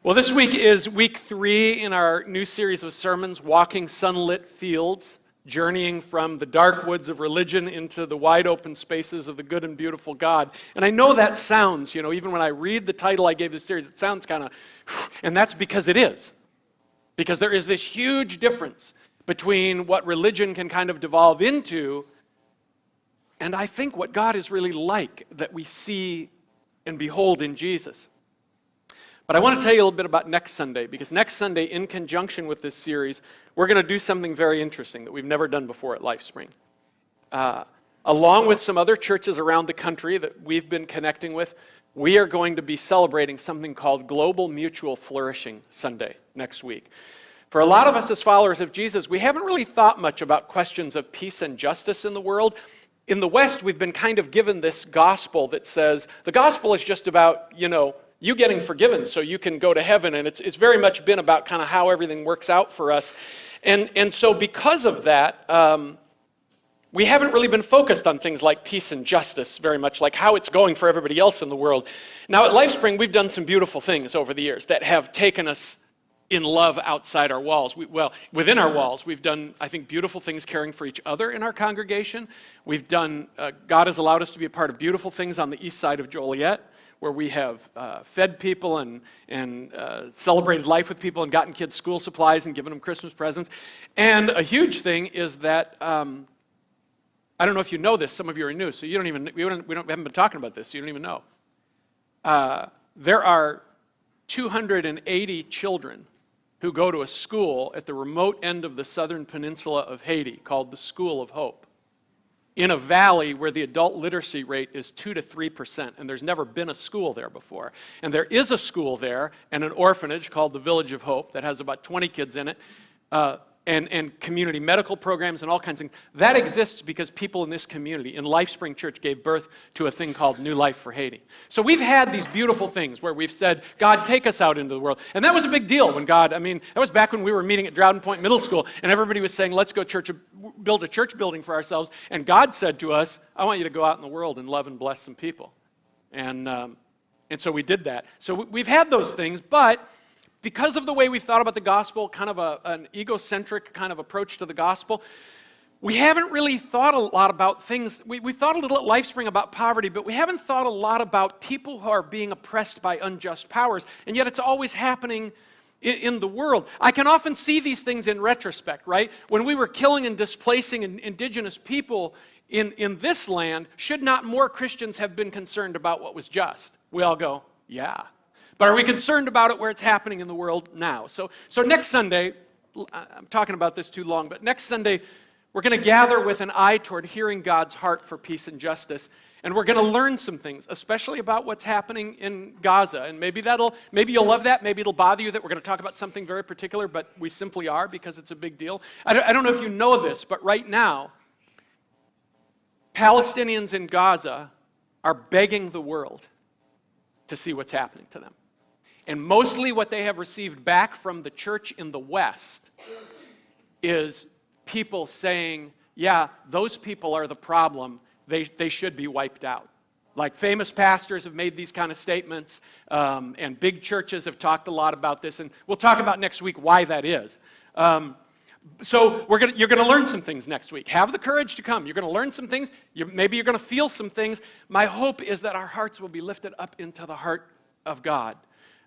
Well, this week is week 3 in our new series of sermons, Walking Sunlit Fields, journeying from the dark woods of religion into the wide open spaces of the good and beautiful God. And I know that sounds, even when I read the title I gave this series, it sounds kind of, and that's because it is. Because there is this huge difference between what religion can kind of devolve into and I think what God is really like that we see and behold in Jesus. But I want to tell you a little bit about next Sunday, because next Sunday, in conjunction with this series, we're going to do something very interesting that we've never done before at LifeSpring. Along with some other churches around the country that we've been connecting with, we are going to be celebrating something called Global Mutual Flourishing Sunday next week. For a lot of us as followers of Jesus, we haven't really thought much about questions of peace and justice in the world. In the West, we've been kind of given this gospel that says, the gospel is just about, you getting forgiven so you can go to heaven, and it's very much been about kind of how everything works out for us. And so because of that, we haven't really been focused on things like peace and justice very much, like how it's going for everybody else in the world. Now at LifeSpring, we've done some beautiful things over the years that have taken us in love outside our walls. Within our walls, we've done, I think, beautiful things caring for each other in our congregation. We've done, God has allowed us to be a part of beautiful things on the east side of Joliet, where we have fed people and celebrated life with people and gotten kids school supplies and given them Christmas presents. And a huge thing is that, I don't know if you know this, some of you are new, so you don't even, we haven't been talking about this, so you don't even know. There are 280 children who go to a school at the remote end of the southern peninsula of Haiti called the School of Hope, in a valley where the adult literacy rate is 2 to 3%, and there's never been a school there before. And there is a school there and an orphanage called the Village of Hope that has about 20 kids in it, and community medical programs and all kinds of things. That exists because people in this community, in LifeSpring Church, gave birth to a thing called New Life for Haiti. So we've had these beautiful things where we've said, God, take us out into the world. And that was a big deal when God, that was back when we were meeting at Droughton Point Middle School, and everybody was saying, let's go build a church building for ourselves. And God said to us, I want you to go out in the world and love and bless some people. And so we did that. So we've had those things, but because of the way we've thought about the gospel, kind of an egocentric kind of approach to the gospel, we haven't really thought a lot about things. We thought a little at LifeSpring about poverty, but we haven't thought a lot about people who are being oppressed by unjust powers, and yet it's always happening in the world. I can often see these things in retrospect, right? When we were killing and displacing indigenous people in this land, should not more Christians have been concerned about what was just? We all go, yeah. But are we concerned about it where it's happening in the world now? So next Sunday, I'm talking about this too long, but next Sunday, we're going to gather with an eye toward hearing God's heart for peace and justice. And we're going to learn some things, especially about what's happening in Gaza. And maybe you'll love that. Maybe it'll bother you that we're going to talk about something very particular, but we simply are because it's a big deal. I don't know if you know this, but right now, Palestinians in Gaza are begging the world to see what's happening to them. And mostly what they have received back from the church in the West is people saying, yeah, those people are the problem. They should be wiped out. Like famous pastors have made these kind of statements, and big churches have talked a lot about this, and we'll talk about next week why that is. So you're going to learn some things next week. Have the courage to come. You're going to learn some things. Maybe you're going to feel some things. My hope is that our hearts will be lifted up into the heart of God.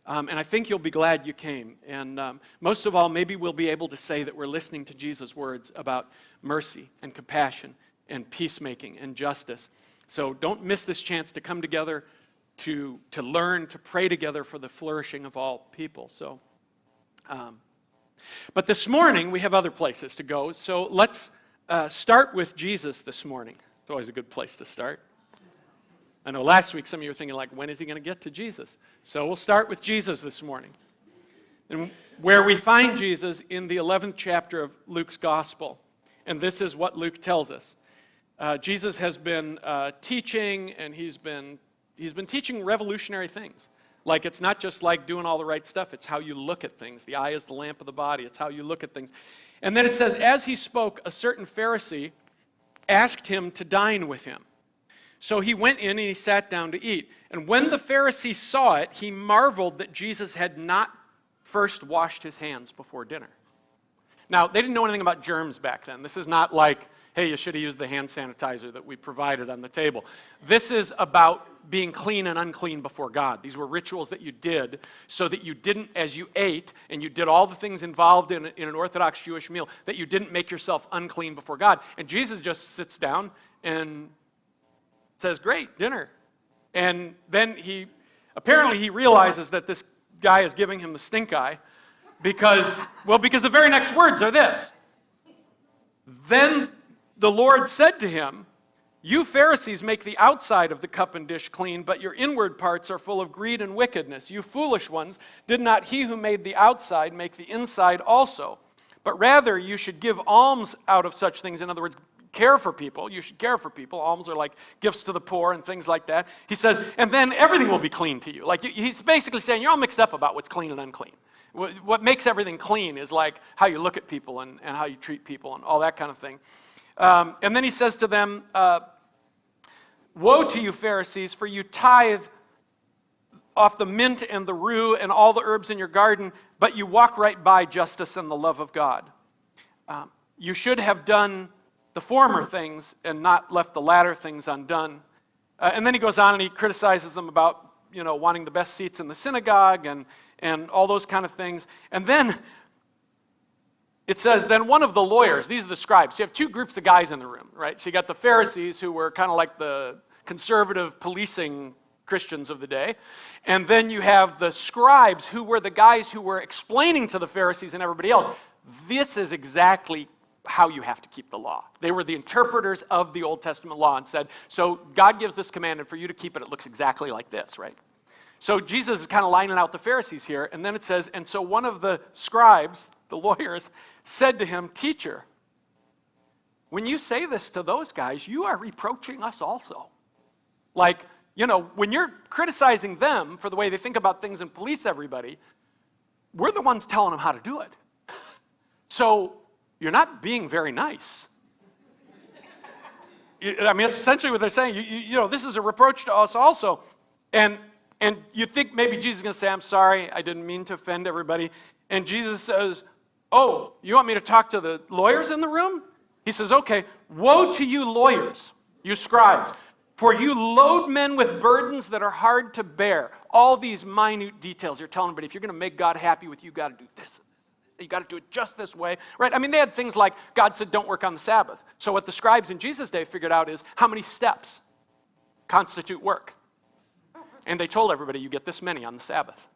And I think you'll be glad you came. And most of all, maybe we'll be able to say that we're listening to Jesus' words about mercy and compassion and peacemaking and justice. So don't miss this chance to come together, to learn, to pray together for the flourishing of all people. So, but this morning, we have other places to go. So let's start with Jesus this morning. It's always a good place to start. I know last week some of you were thinking, like, when is he going to get to Jesus? So we'll start with Jesus this morning. And where we find Jesus in the 11th chapter of Luke's Gospel. And this is what Luke tells us. Jesus has been teaching, and he's been teaching revolutionary things. Like, it's not just like doing all the right stuff. It's how you look at things. The eye is the lamp of the body. It's how you look at things. And then it says, as he spoke, a certain Pharisee asked him to dine with him. So he went in and he sat down to eat. And when the Pharisee saw it, he marveled that Jesus had not first washed his hands before dinner. Now, they didn't know anything about germs back then. This is not like, hey, you should have used the hand sanitizer that we provided on the table. This is about being clean and unclean before God. These were rituals that you did so that you didn't, as you ate, and you did all the things involved in an Orthodox Jewish meal, that you didn't make yourself unclean before God. And Jesus just sits down and says, great, dinner. And then apparently he realizes that this guy is giving him the stink eye because the very next words are this. Then the Lord said to him, you Pharisees make the outside of the cup and dish clean, but your inward parts are full of greed and wickedness. You foolish ones, did not he who made the outside make the inside also? But rather you should give alms out of such things. In other words, care for people. You should care for people. Alms are like gifts to the poor and things like that. He says, and then everything will be clean to you. Like he's basically saying, you're all mixed up about what's clean and unclean. What makes everything clean is like how you look at people and how you treat people and all that kind of thing. And then he says to them, woe to you Pharisees, for you tithe off the mint and the rue and all the herbs in your garden, but you walk right by justice and the love of God. You should have done the former things and not left the latter things undone. And then he goes on and he criticizes them about, wanting the best seats in the synagogue and all those kind of things. And then it says, then one of the lawyers, these are the scribes. You have two groups of guys in the room, right? So you got the Pharisees, who were kind of like the conservative policing Christians of the day. And then you have the scribes, who were the guys who were explaining to the Pharisees and everybody else, this is exactly how you have to keep the law. They were the interpreters of the Old Testament law and said, so God gives this command, and for you to keep it, it looks exactly like this, right? So Jesus is kind of lining out the Pharisees here, and then it says, and so one of the scribes, the lawyers, said to him, teacher, when you say this to those guys, you are reproaching us also. Like, when you're criticizing them for the way they think about things and police everybody, we're the ones telling them how to do it. So you're not being very nice. I mean, that's essentially what they're saying. This is a reproach to us also. And you think maybe Jesus is going to say, I'm sorry, I didn't mean to offend everybody. And Jesus says, oh, you want me to talk to the lawyers in the room? He says, okay, woe to you lawyers, you scribes, for you load men with burdens that are hard to bear. All these minute details. You're telling everybody, if you're going to make God happy with you, you've got to do this. You got to do it just this way, right? I mean, they had things like God said, don't work on the Sabbath. So what the scribes in Jesus' day figured out is how many steps constitute work. And they told everybody, you get this many on the Sabbath.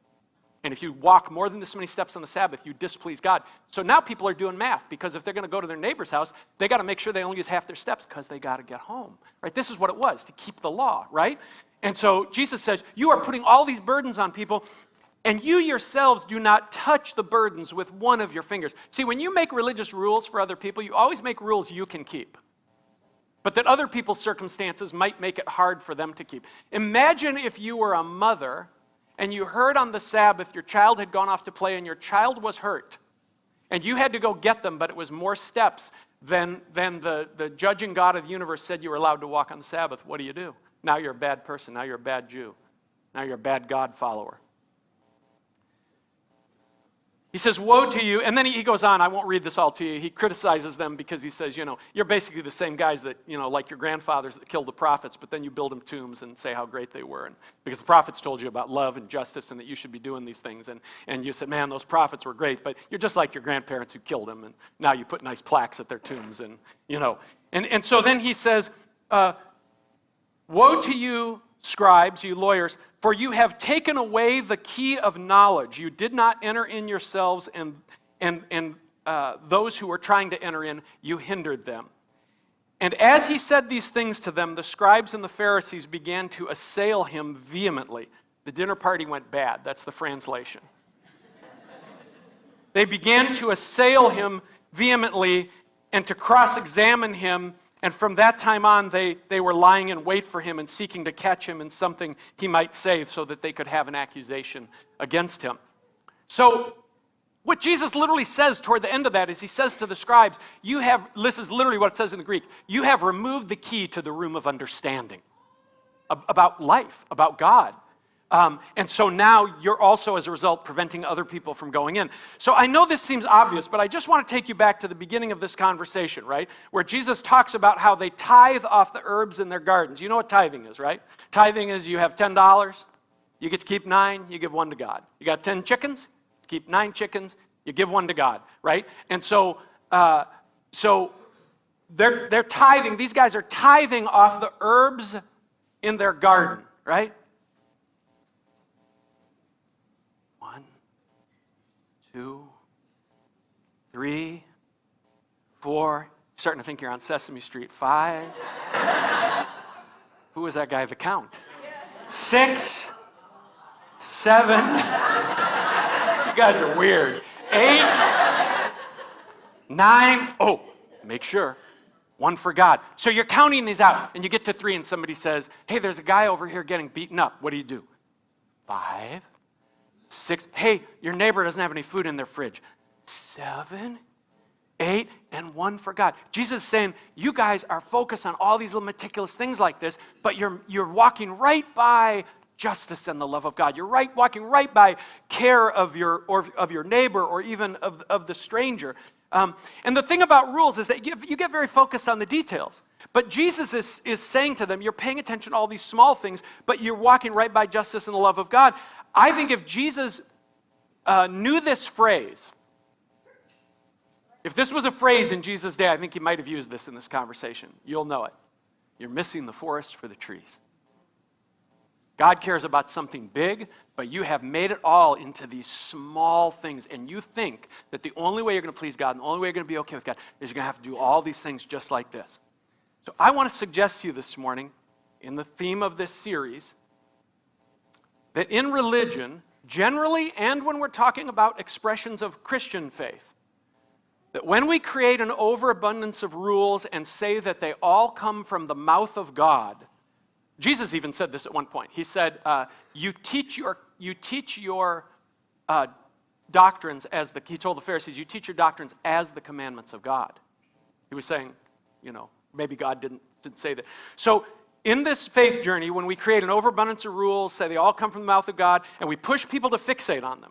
And if you walk more than this many steps on the Sabbath, you displease God. So now people are doing math, because if they're going to go to their neighbor's house, they got to make sure they only use half their steps because they got to get home, right? This is what it was, to keep the law, right? And so Jesus says, you are putting all these burdens on people, and you yourselves do not touch the burdens with one of your fingers. See, when you make religious rules for other people, you always make rules you can keep, but that other people's circumstances might make it hard for them to keep. Imagine if you were a mother and you heard on the Sabbath your child had gone off to play and your child was hurt, and you had to go get them, but it was more steps than the judging God of the universe said you were allowed to walk on the Sabbath. What do? Now you're a bad person. Now you're a bad Jew. Now you're a bad God follower. He says, woe to you. And then he goes on. I won't read this all to you. He criticizes them because he says, you're basically the same guys that, like your grandfathers that killed the prophets, but then you build them tombs and say how great they were. And because the prophets told you about love and justice and that you should be doing these things. And you said, man, those prophets were great, but you're just like your grandparents who killed them. And now you put nice plaques at their tombs. And, And so then he says, woe to you, scribes, you lawyers, for you have taken away the key of knowledge. You did not enter in yourselves, and those who were trying to enter in, you hindered them. And as he said these things to them, the scribes and the Pharisees began to assail him vehemently. The dinner party went bad. That's the translation. They began to assail him vehemently and to cross-examine him. And from that time on, they were lying in wait for him and seeking to catch him in something he might say so that they could have an accusation against him. So what Jesus literally says toward the end of that is he says to the scribes, this is literally what it says in the Greek, you have removed the key to the room of understanding about life, about God. And so now you're also, as a result, preventing other people from going in. So I know this seems obvious, but I just want to take you back to the beginning of this conversation, right? Where Jesus talks about how they tithe off the herbs in their gardens. You know what tithing is, right? Tithing is you have $10, you get to keep 9, you give 1 to God. You got 10 chickens, keep 9 chickens, you give 1 to God, right? And so they're tithing. These guys are tithing off the herbs in their garden, right? 1, 2, 3, 4. Starting to think you're on Sesame Street. 5. Who was that guy? The Count. 6, 7. You guys are weird. 8, 9. Oh, make sure. 1 for God. So you're counting these out, and you get to 3, and somebody says, hey, there's a guy over here getting beaten up. What do? 5, 6. Hey, your neighbor doesn't have any food in their fridge. 7, 8, and 1 for God. Jesus is saying, you guys are focused on all these little meticulous things like this, but you're walking right by justice and the love of God. You're walking right by care of your neighbor, or even of the stranger. And the thing about rules is that you get very focused on the details. But Jesus is saying to them, you're paying attention to all these small things, but you're walking right by justice and the love of God. I think if Jesus knew this phrase, if this was a phrase in Jesus' day, I think he might have used this in this conversation. You'll know it. You're missing the forest for the trees. God cares about something big, but you have made it all into these small things, and you think that the only way you're going to please God and the only way you're going to be okay with God is you're going to have to do all these things just like this. So I want to suggest to you this morning, in the theme of this series, that in religion, generally, and when we're talking about expressions of Christian faith, that when we create an overabundance of rules and say that they all come from the mouth of God, Jesus even said this at one point. He said, you teach your doctrines he told the Pharisees, you teach your doctrines as the commandments of God. He was saying, maybe God didn't say that. So in this faith journey, when we create an overabundance of rules, say they all come from the mouth of God, and we push people to fixate on them,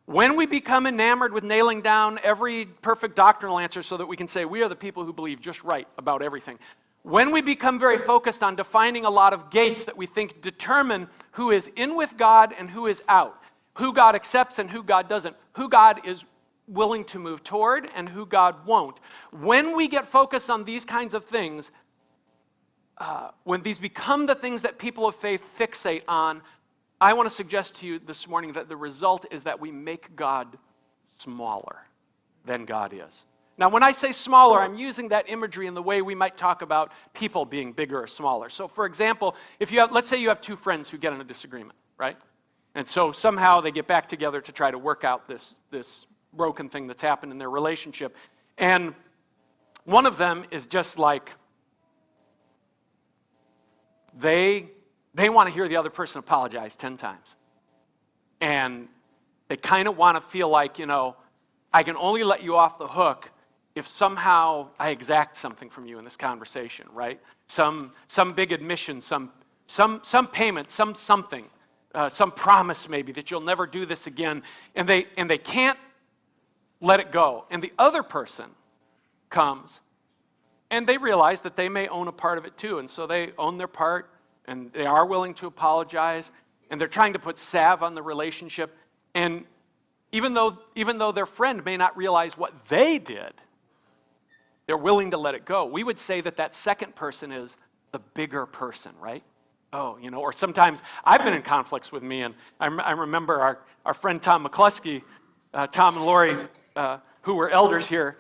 when we become enamored with nailing down every perfect doctrinal answer so that we can say we are the people who believe just right about everything, when we become very focused on defining a lot of gates that we think determine who is in with God and who is out, who God accepts and who God doesn't, who God is willing to move toward and who God won't, when we get focused on these kinds of things, when these become the things that people of faith fixate on, I want to suggest to you this morning that the result is that we make God smaller than God is. Now, when I say smaller, I'm using that imagery in the way we might talk about people being bigger or smaller. So, for example, let's say you have 2 friends who get in a disagreement, right? And so somehow they get back together to try to work out this broken thing that's happened in their relationship. And one of them is just like, they want to hear the other person apologize 10 times. And they kind of want to feel like, I can only let you off the hook if somehow I exact something from you in this conversation, right? Some big admission, some payment, something, some promise maybe that you'll never do this again, and they can't let it go. And the other person comes, and they realize that they may own a part of it too, and so they own their part, and they are willing to apologize, and they're trying to put salve on the relationship, and even though their friend may not realize what they did, they're willing to let it go. We would say that second person is the bigger person, right? Oh, or sometimes I've been in conflicts with me, and I remember our friend Tom McCluskey, Tom and Lori, who were elders here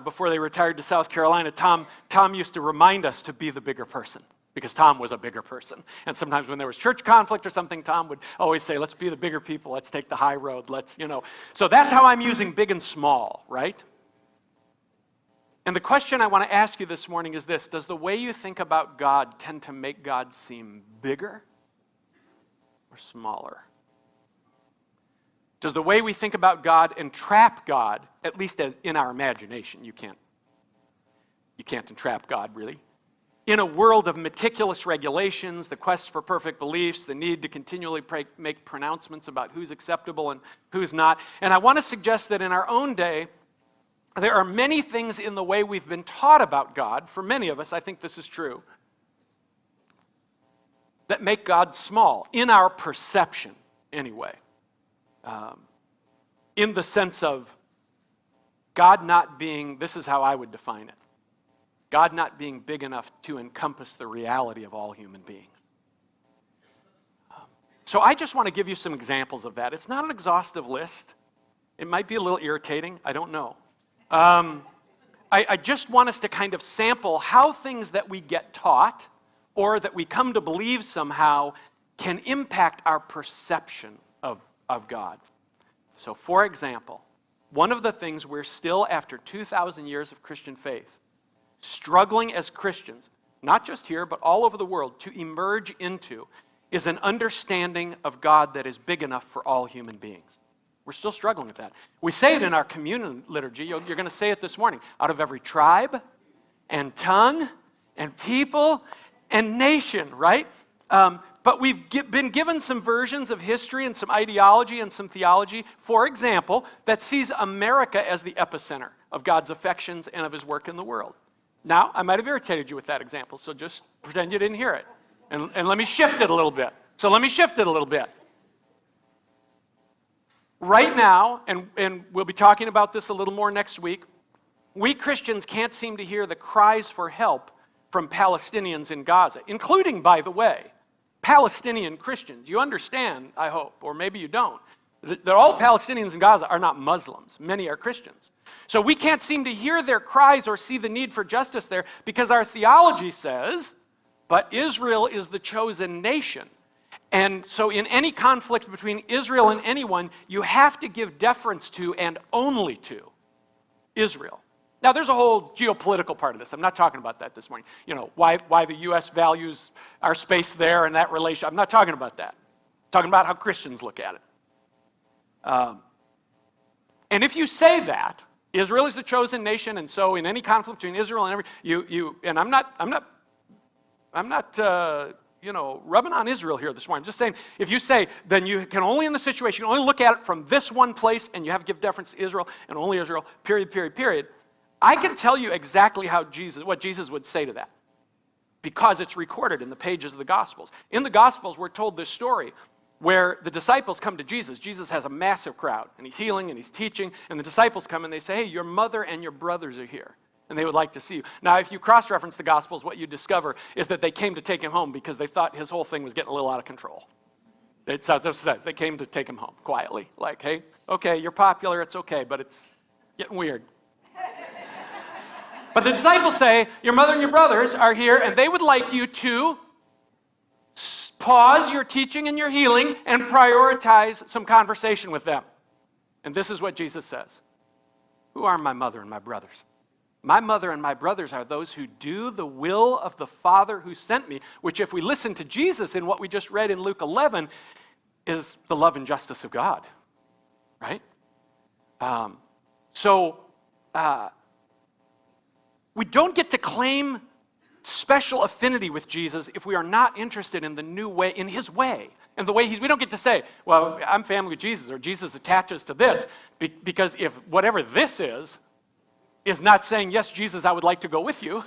before they retired to South Carolina. Tom used to remind us to be the bigger person, because Tom was a bigger person. And sometimes when there was church conflict or something, Tom would always say, let's be the bigger people, let's take the high road, So that's how I'm using big and small, right? And the question I want to ask you this morning is this: does the way you think about God tend to make God seem bigger or smaller? Does the way we think about God entrap God, at least as in our imagination? You can't entrap God, really. in a world of meticulous regulations, the quest for perfect beliefs, the need to continually make pronouncements about who's acceptable and who's not. And I want to suggest that in our own day, there are many things in the way we've been taught about God, for many of us, I think this is true, that make God small, in our perception anyway. In the sense of God not being, this is how I would define it, God not being big enough to encompass the reality of all human beings. So I just want to give you some examples of that. It's not an exhaustive list. It might be a little irritating. I don't know. I just want us to kind of sample how things that we get taught or that we come to believe somehow can impact our perception of God. So for example, one of the things we're still, after 2,000 years of Christian faith, struggling as Christians, not just here, but all over the world, to emerge into, is an understanding of God that is big enough for all human beings. We're still struggling with that. We say it in our communion liturgy. You're going to say it this morning. Out of every tribe and tongue and people and nation, right? But we've been given some versions of history and some ideology and some theology, for example, that sees America as the epicenter of God's affections and of his work in the world. Now, I might have irritated you with that example, so just pretend you didn't hear it. And let me shift it a little bit. Right now, and we'll be talking about this a little more next week, we Christians can't seem to hear the cries for help from Palestinians in Gaza, including, by the way, Palestinian Christians. You understand, I hope, or maybe you don't, that all Palestinians in Gaza are not Muslims. Many are Christians. So we can't seem to hear their cries or see the need for justice there because our theology says, but Israel is the chosen nation. And so in any conflict between Israel and anyone, you have to give deference to and only to Israel. Now, there's a whole geopolitical part of this. I'm not talking about that this morning. You know, why the U.S. values our space there and that relation. I'm not talking about that. I'm talking about how Christians look at it. And if you say that, Israel is the chosen nation, and so in any conflict between Israel and and I'm not rubbing on Israel here this morning. I'm just saying, if you say, then you can only in the situation, you can only look at it from this one place, and you have to give deference to Israel, and only Israel, period. I can tell you exactly what Jesus would say to that, because it's recorded in the pages of the Gospels. In the Gospels, we're told this story where the disciples come to Jesus. Jesus has a massive crowd, and he's healing, and he's teaching, and the disciples come, and they say, hey, your mother and your brothers are here, and they would like to see you. Now, if you cross-reference the Gospels, what you discover is that they came to take him home because they thought his whole thing was getting a little out of control. It says they came to take him home quietly, like, hey, okay, you're popular, it's okay, but it's getting weird. But the disciples say, your mother and your brothers are here, and they would like you to pause your teaching and your healing and prioritize some conversation with them. And this is what Jesus says. Who are my mother and my brothers? My mother and my brothers are those who do the will of the Father who sent me, which if we listen to Jesus in what we just read in Luke 11, is the love and justice of God, right? We don't get to claim special affinity with Jesus if we are not interested in the new way, in his way, and the way we don't get to say, well, I'm family with Jesus, or Jesus attaches to this, because if whatever this is not saying, yes, Jesus, I would like to go with you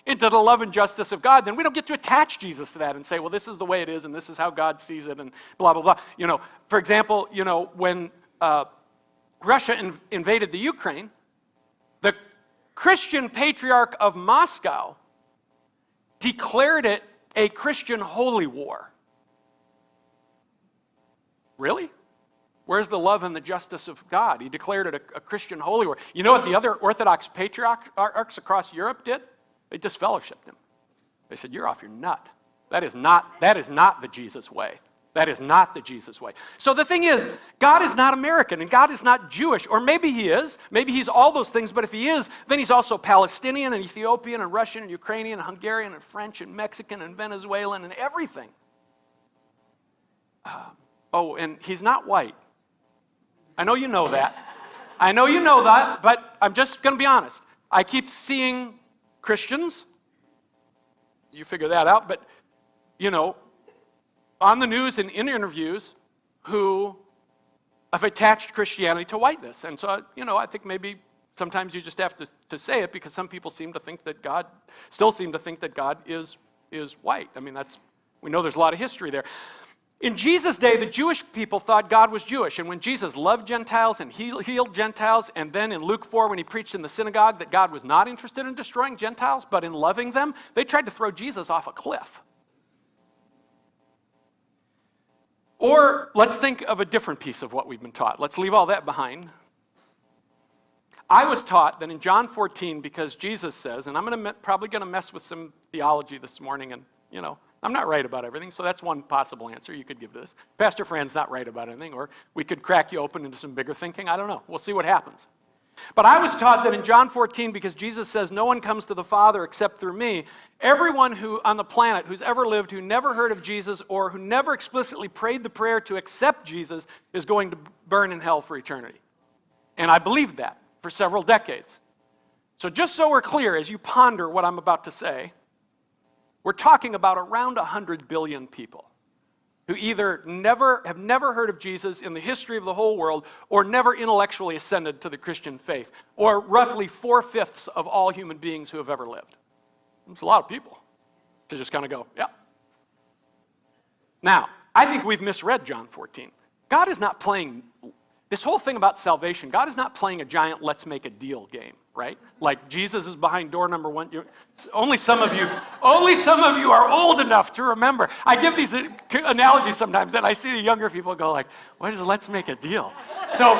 into the love and justice of God, then we don't get to attach Jesus to that and say, well, this is the way it is, and this is how God sees it, and blah, blah, blah. You know, for example, when Russia invaded the Ukraine, the Christian Patriarch of Moscow declared it a Christian holy war. Really? Where's the love and the justice of God? He declared it a Christian holy war. You know what the other Orthodox patriarchs across Europe did? They disfellowshipped him. They said, you're off your nut. That is not the Jesus way. That is not the Jesus way. So the thing is, God is not American, and God is not Jewish. Or maybe he is. Maybe he's all those things, but if he is, then he's also Palestinian and Ethiopian and Russian and Ukrainian and Hungarian and French and Mexican and Venezuelan and everything. And he's not white. I know you know that. But I'm just going to be honest. I keep seeing Christians you figure that out. But, you know, on the news and in interviews who have attached Christianity to whiteness. And so, you know, I think maybe sometimes you just have to say it because some people seem to think that God, still seem to think that God is white. I mean, we know there's a lot of history there. In Jesus' day, the Jewish people thought God was Jewish, and when Jesus loved Gentiles and healed Gentiles, and then in Luke 4, when he preached in the synagogue that God was not interested in destroying Gentiles, but in loving them, they tried to throw Jesus off a cliff. Or let's think of a different piece of what we've been taught. Let's leave all that behind. I was taught that in John 14, because Jesus says, and I'm probably going to mess with some theology this morning, and, you know, I'm not right about everything, so that's one possible answer you could give to this. Pastor Fran's not right about anything, or we could crack you open into some bigger thinking. I don't know. We'll see what happens. But I was taught that in John 14, because Jesus says, no one comes to the Father except through me, everyone who on the planet who's ever lived, who never heard of Jesus, or who never explicitly prayed the prayer to accept Jesus, is going to burn in hell for eternity. And I believed that for several decades. So just so we're clear, as you ponder what I'm about to say, we're talking about around 100 billion people who either have never heard of Jesus in the history of the whole world, or never intellectually ascended to the Christian faith, or roughly 4/5 of all human beings who have ever lived. It's a lot of people to just kind of go, yeah. Now, I think we've misread John 14. God is not playing, this whole thing about salvation, God is not playing a giant let's make a deal game, right? Like Jesus is behind door number 1. Only some of you are old enough to remember. I give these analogies sometimes, and I see the younger people go like, what is let's make a deal? So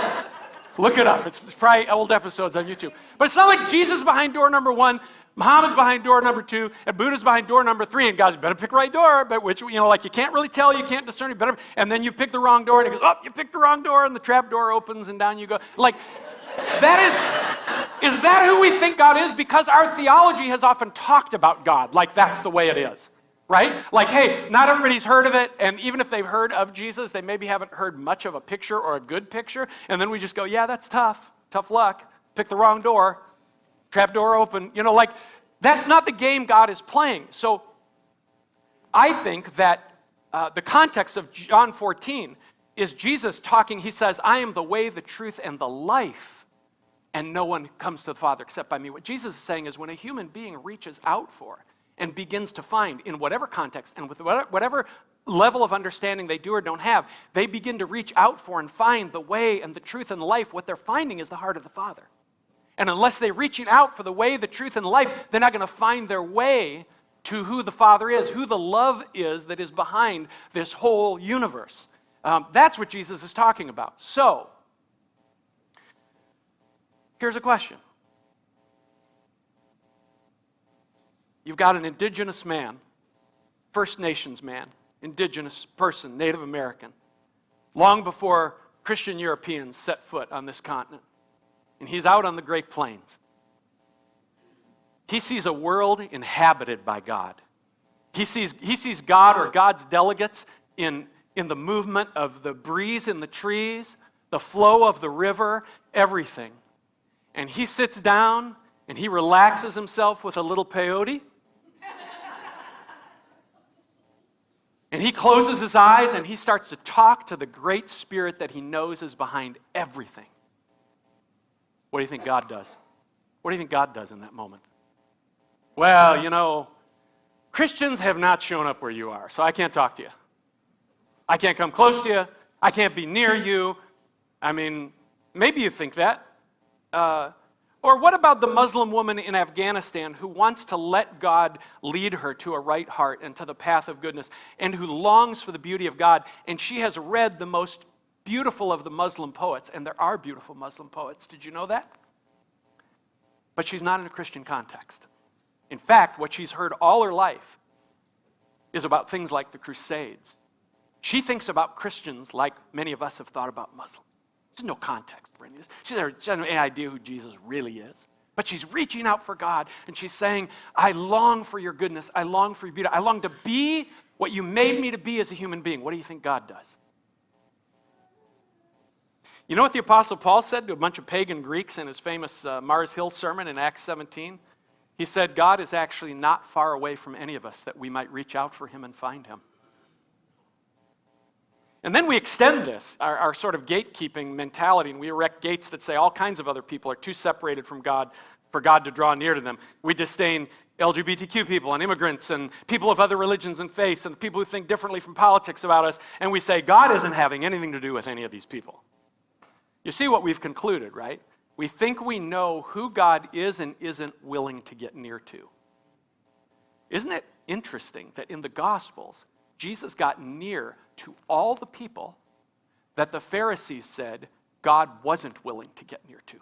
look it up. It's probably old episodes on YouTube. But it's not like Jesus is behind door number 1, Muhammad's behind door number 2, and Buddha's behind door number 3, and guys, you better pick the right door, but which, you know, like you can't really tell, you can't discern, you better, and then you pick the wrong door, and he goes, oh, you picked the wrong door, and the trap door opens, and down you go. Like, is that who we think God is? Because our theology has often talked about God like that's the way it is, right? Like, hey, not everybody's heard of it, and even if they've heard of Jesus, they maybe haven't heard much of a picture or a good picture, and then we just go, yeah, that's tough luck, pick the wrong door, trap door open, you know, like, that's not the game God is playing. So I think that the context of John 14 is Jesus talking, he says, I am the way, the truth, and the life, and no one comes to the Father except by me. What Jesus is saying is when a human being reaches out for and begins to find, in whatever context and with whatever level of understanding they do or don't have, they begin to reach out for and find the way and the truth and the life. What they're finding is the heart of the Father. And unless they're reaching out for the way, the truth, and the life, they're not going to find their way to who the Father is, who the love is that is behind this whole universe. That's what Jesus is talking about. So, here's a question. You've got an indigenous man, First Nations man, indigenous person, Native American, long before Christian Europeans set foot on this continent. And he's out on the Great Plains. He sees a world inhabited by God. He sees God or God's delegates in the movement of the breeze in the trees, the flow of the river, everything. And he sits down and he relaxes himself with a little peyote. And he closes his eyes and he starts to talk to the Great Spirit that he knows is behind everything. What do you think God does? What do you think God does in that moment? Well, you know, Christians have not shown up where you are, so I can't talk to you. I can't come close to you. I can't be near you. I mean, maybe you think that. Or what about the Muslim woman in Afghanistan who wants to let God lead her to a right heart and to the path of goodness, and who longs for the beauty of God, and she has read the most beautiful of the Muslim poets, and there are beautiful Muslim poets. Did you know that? But she's not in a Christian context. In fact, what she's heard all her life is about things like the Crusades. She thinks about Christians like many of us have thought about Muslims. There's no context for any of this. She doesn't have any idea who Jesus really is. But she's reaching out for God, and she's saying, I long for your goodness. I long for your beauty. I long to be what you made me to be as a human being. What do you think God does? You know what the Apostle Paul said to a bunch of pagan Greeks in his famous Mars Hill sermon in Acts 17? He said, God is actually not far away from any of us that we might reach out for him and find him. And then we extend this, our sort of gatekeeping mentality, and we erect gates that say all kinds of other people are too separated from God for God to draw near to them. We disdain LGBTQ people and immigrants and people of other religions and faiths and people who think differently from politics about us, and we say God isn't having anything to do with any of these people. You see what we've concluded, right? We think we know who God is and isn't willing to get near to. Isn't it interesting that in the Gospels, Jesus got near to all the people that the Pharisees said God wasn't willing to get near to?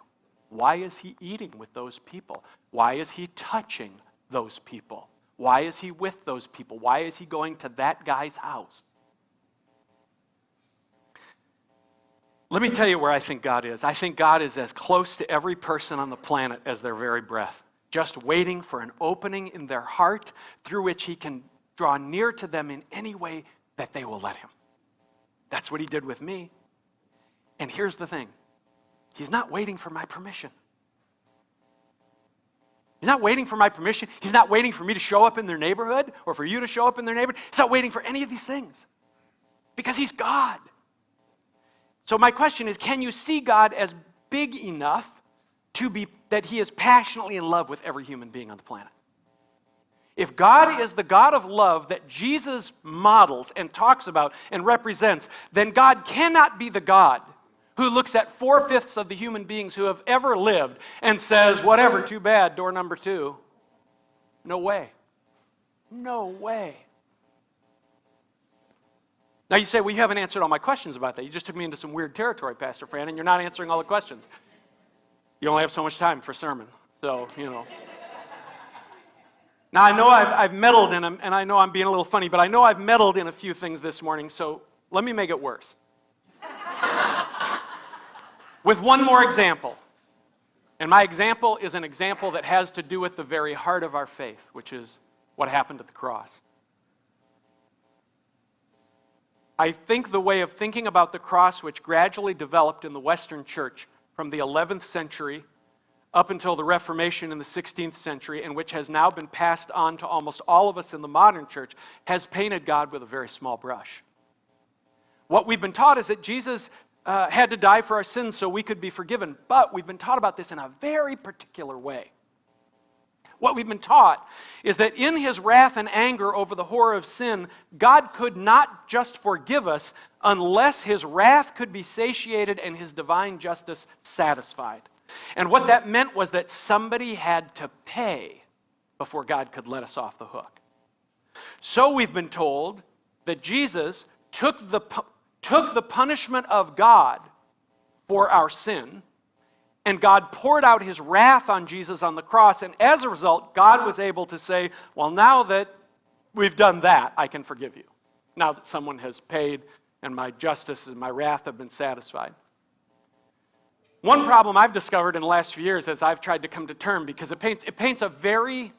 Why is he eating with those people? Why is he touching those people? Why is he with those people? Why is he going to that guy's house? Let me tell you where I think God is. I think God is as close to every person on the planet as their very breath, just waiting for an opening in their heart through which he can draw near to them in any way that they will let him. That's what he did with me. And here's the thing. He's not waiting for my permission. He's not waiting for my permission. He's not waiting for me to show up in their neighborhood or for you to show up in their neighborhood. He's not waiting for any of these things because he's God. So my question is, can you see God as big enough to be that he is passionately in love with every human being on the planet? If God is the God of love that Jesus models and talks about and represents, then God cannot be the God who looks at 4/5 of the human beings who have ever lived and says, whatever, too bad, door number 2. No way. No way. Now you say, well, you haven't answered all my questions about that. You just took me into some weird territory, Pastor Fran, and you're not answering all the questions. You only have so much time for sermon, so, you know. Now, I know I've meddled in them, and I know I'm being a little funny, but I know I've meddled in a few things this morning, so let me make it worse. With one more example. And my example is an example that has to do with the very heart of our faith, which is what happened at the cross. I think the way of thinking about the cross, which gradually developed in the Western Church from the 11th century up until the Reformation in the 16th century, and which has now been passed on to almost all of us in the modern church, has painted God with a very small brush. What we've been taught is that Jesus had to die for our sins so we could be forgiven, but we've been taught about this in a very particular way. What we've been taught is that in his wrath and anger over the horror of sin, God could not just forgive us unless his wrath could be satiated and his divine justice satisfied. And what that meant was that somebody had to pay before God could let us off the hook. So we've been told that Jesus took the punishment of God for our sin, and God poured out his wrath on Jesus on the cross, and as a result, God was able to say, well, now that we've done that, I can forgive you. Now that someone has paid and my justice and my wrath have been satisfied. One problem I've discovered in the last few years as I've tried to come to terms, because it paints a very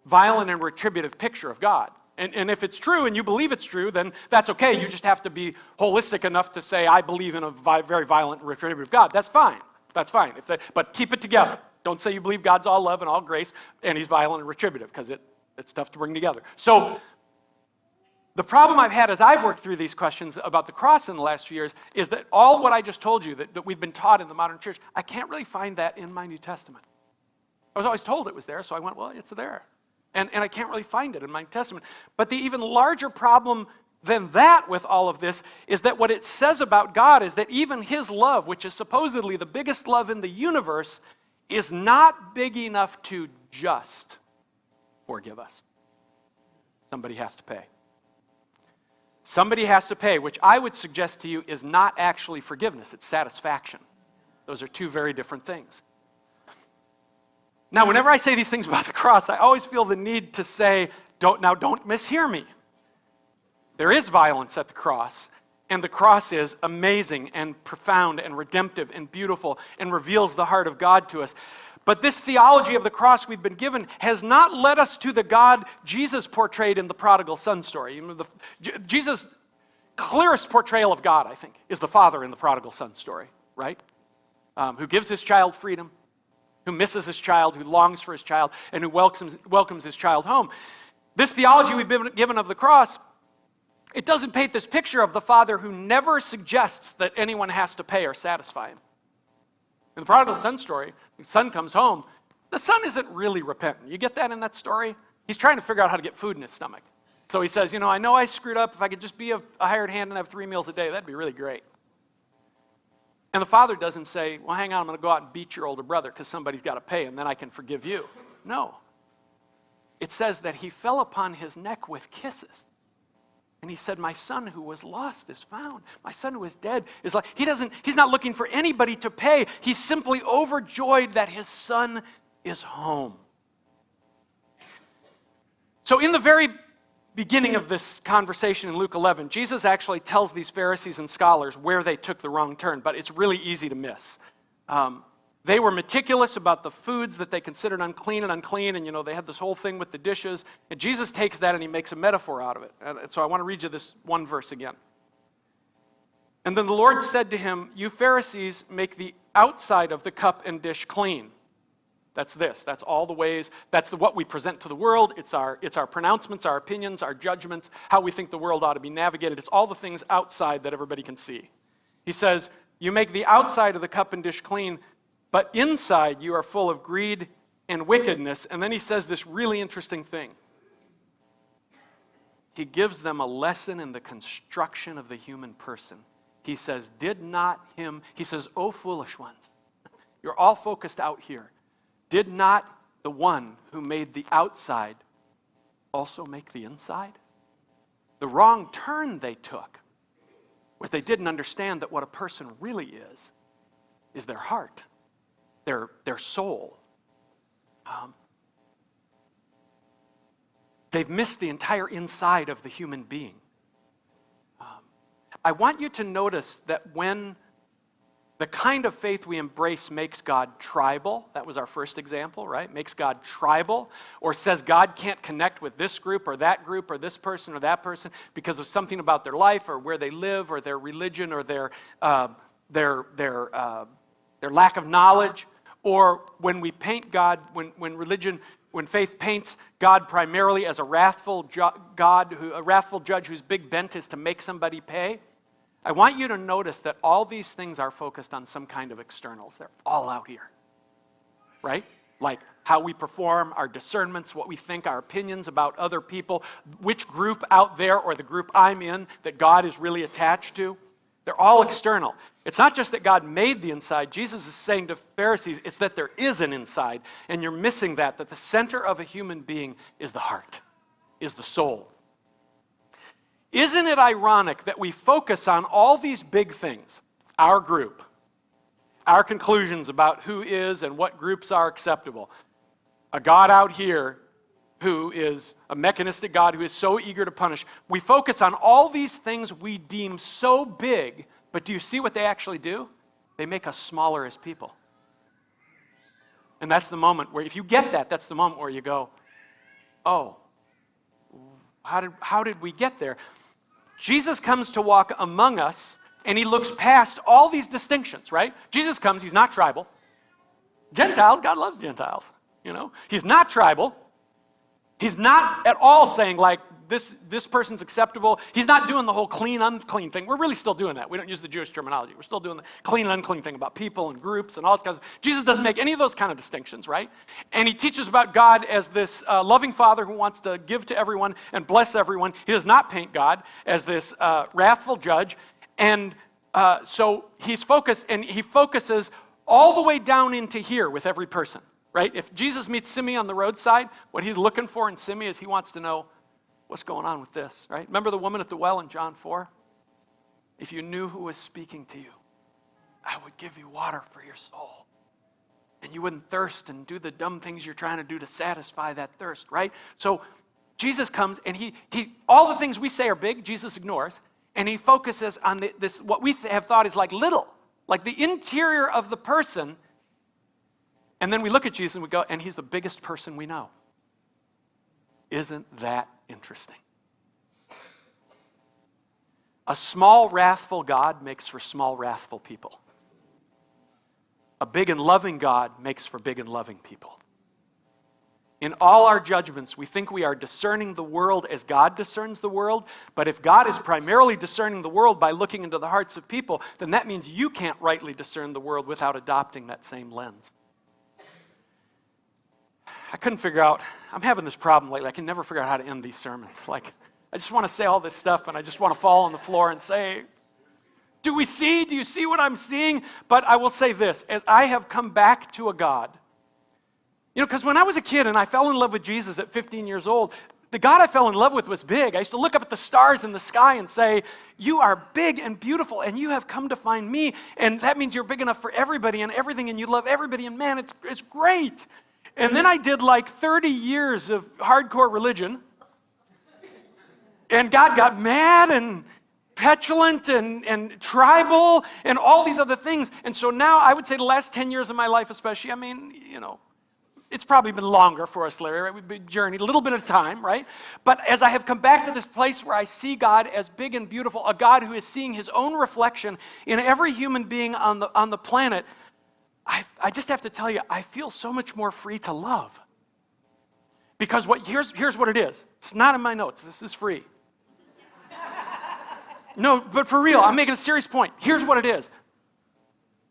violent and retributive picture of God. And if it's true and you believe it's true, then that's okay. You just have to be holistic enough to say, I believe in a very violent and retributive God. That's fine. That's fine. But keep it together. Don't say you believe God's all love and all grace and he's violent and retributive, because it's tough to bring together. So the problem I've had as I've worked through these questions about the cross in the last few years is that all what I just told you that we've been taught in the modern church, I can't really find that in my New Testament. I was always told it was there, so I went, well, it's there. And I can't really find it in my New Testament. But the even larger problem than that with all of this is that what it says about God is that even his love, which is supposedly the biggest love in the universe, is not big enough to just forgive us. Somebody has to pay. Somebody has to pay, which I would suggest to you is not actually forgiveness, it's satisfaction. Those are two very different things. Now, whenever I say these things about the cross, I always feel the need to say, don't mishear me. There is violence at the cross, and the cross is amazing and profound and redemptive and beautiful and reveals the heart of God to us. But this theology of the cross we've been given has not led us to the God Jesus portrayed in the prodigal son story. You know, Jesus' clearest portrayal of God, I think, is the father in the prodigal son story, right? Who gives his child freedom, who misses his child, who longs for his child, and who welcomes his child home. This theology we've been given of the cross, it doesn't paint this picture of the Father who never suggests that anyone has to pay or satisfy him. In the prodigal son story, the son comes home. The son isn't really repentant. You get that in that story? He's trying to figure out how to get food in his stomach. So he says, I know I screwed up. If I could just be a hired hand and have 3 meals a day, that'd be really great. And the father doesn't say, well, hang on, I'm going to go out and beat your older brother because somebody's got to pay and then I can forgive you. No. It says that he fell upon his neck with kisses. And he said, my son who was lost is found. My son who is dead is like, he's not looking for anybody to pay. He's simply overjoyed that his son is home. So in the very beginning of this conversation in Luke 11, Jesus actually tells these Pharisees and scholars where they took the wrong turn, but it's really easy to miss. They were meticulous about the foods that they considered unclean, and they had this whole thing with the dishes, and Jesus takes that and he makes a metaphor out of it. And so I want to read you this one verse again. And then the Lord said to him, you Pharisees make the outside of the cup and dish clean. That's all the ways, what we present to the world. It's our pronouncements, our opinions, our judgments, how we think the world ought to be navigated. It's all the things outside that everybody can see. He says, you make the outside of the cup and dish clean, but inside you are full of greed and wickedness. And then he says this really interesting thing. He gives them a lesson in the construction of the human person. He says, he says, oh foolish ones, you're all focused out here. Did not the one who made the outside also make the inside? The wrong turn they took was they didn't understand that what a person really is their heart, their soul. They've missed the entire inside of the human being. I want you to notice that when the kind of faith we embrace makes God tribal. That was our first example, right? Makes God tribal, or says God can't connect with this group or this person or that person because of something about their life or where they live or their religion or their lack of knowledge. Or when we paint God, when faith paints God primarily as a wrathful judge whose big bent is to make somebody pay. I want you to notice that all these things are focused on some kind of externals. They're all out here, right? Like how we perform, our discernments, what we think, our opinions about other people, which group out there or the group I'm in that God is really attached to. They're all external. It's not just that God made the inside. Jesus is saying to Pharisees, it's that there is an inside, and you're missing that the center of a human being is the heart, is the soul. Isn't it ironic that we focus on all these big things, our group, our conclusions about who is and what groups are acceptable, a God out here who is a mechanistic God who is so eager to punish. We focus on all these things we deem so big, but do you see what they actually do? They make us smaller as people. And that's the moment where, if you get that, that's the moment where you go, oh, how did we get there? Jesus comes to walk among us, and he looks past all these distinctions, right? Jesus comes, he's not tribal. Gentiles, God loves Gentiles, He's not tribal. He's not at all saying, like, this person's acceptable. He's not doing the whole clean, unclean thing. We're really still doing that. We don't use the Jewish terminology. We're still doing the clean, unclean thing about people and groups and all this kind of stuff. Jesus doesn't make any of those kind of distinctions, right? And he teaches about God as this loving Father who wants to give to everyone and bless everyone. He does not paint God as this wrathful judge. And so he's focused, and he focuses all the way down into here with every person, right? If Jesus meets Simi on the roadside, what he's looking for in Simi is he wants to know, what's going on with this, right? Remember the woman at the well in John 4? If you knew who was speaking to you, I would give you water for your soul. And you wouldn't thirst and do the dumb things you're trying to do to satisfy that thirst, right? So Jesus comes, and he all the things we say are big, Jesus ignores, and he focuses on this, what we have thought is like little, like the interior of the person. And then we look at Jesus and we go, and he's the biggest person we know. Isn't that interesting? A small, wrathful God makes for small, wrathful people. A big and loving God makes for big and loving people. In all our judgments, we think we are discerning the world as God discerns the world, but if God is primarily discerning the world by looking into the hearts of people, then that means you can't rightly discern the world without adopting that same lens. I couldn't figure out, I'm having this problem lately, I can never figure out how to end these sermons. Like, I just want to say all this stuff, and I just want to fall on the floor and say, do you see what I'm seeing? But I will say this, as I have come back to a God, because when I was a kid and I fell in love with Jesus at 15 years old, the God I fell in love with was big. I used to look up at the stars in the sky and say, you are big and beautiful, and you have come to find me, and that means you're big enough for everybody and everything, and you love everybody, and man, it's great. And then I did like 30 years of hardcore religion, and God got mad and petulant and tribal and all these other things. And so now I would say the last 10 years of my life especially, it's probably been longer for us, Larry, right? We've been journeyed a little bit of time, right? But as I have come back to this place where I see God as big and beautiful, a God who is seeing his own reflection in every human being on the planet, I just have to tell you, I feel so much more free to love. Because here's what it is. It's not in my notes. This is free. No, but for real, I'm making a serious point. Here's what it is.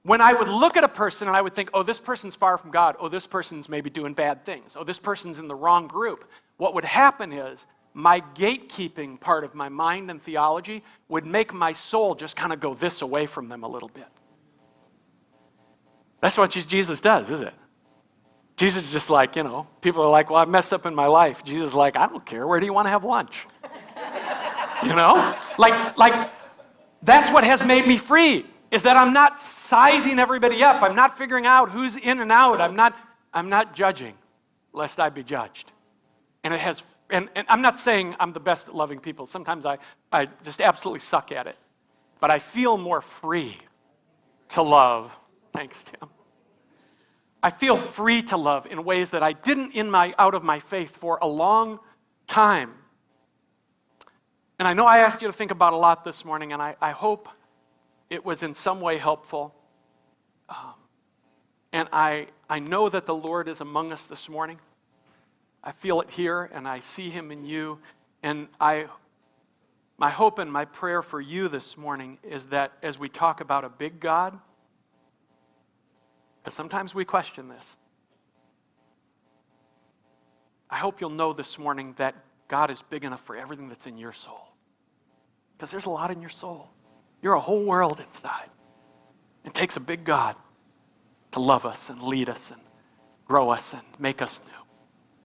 When I would look at a person and I would think, oh, this person's far from God. Oh, this person's maybe doing bad things. Oh, this person's in the wrong group. What would happen is my gatekeeping part of my mind and theology would make my soul just kind of go this away from them a little bit. That's what Jesus does, is it? Jesus is just like, people are like, well, I messed up in my life. Jesus is like, I don't care. Where do you want to have lunch? Like that's what has made me free, is that I'm not sizing everybody up. I'm not figuring out who's in and out. I'm not judging, lest I be judged. And I'm not saying I'm the best at loving people. Sometimes I just absolutely suck at it. But I feel more free to love. Thanks, Tim. I feel free to love in ways that I didn't out of my faith for a long time. And I know I asked you to think about a lot this morning, and I hope it was in some way helpful. And I know that the Lord is among us this morning. I feel it here, and I see him in you. And my hope and my prayer for you this morning is that as we talk about a big God, because sometimes we question this, I hope you'll know this morning that God is big enough for everything that's in your soul. Because there's a lot in your soul. You're a whole world inside. It takes a big God to love us and lead us and grow us and make us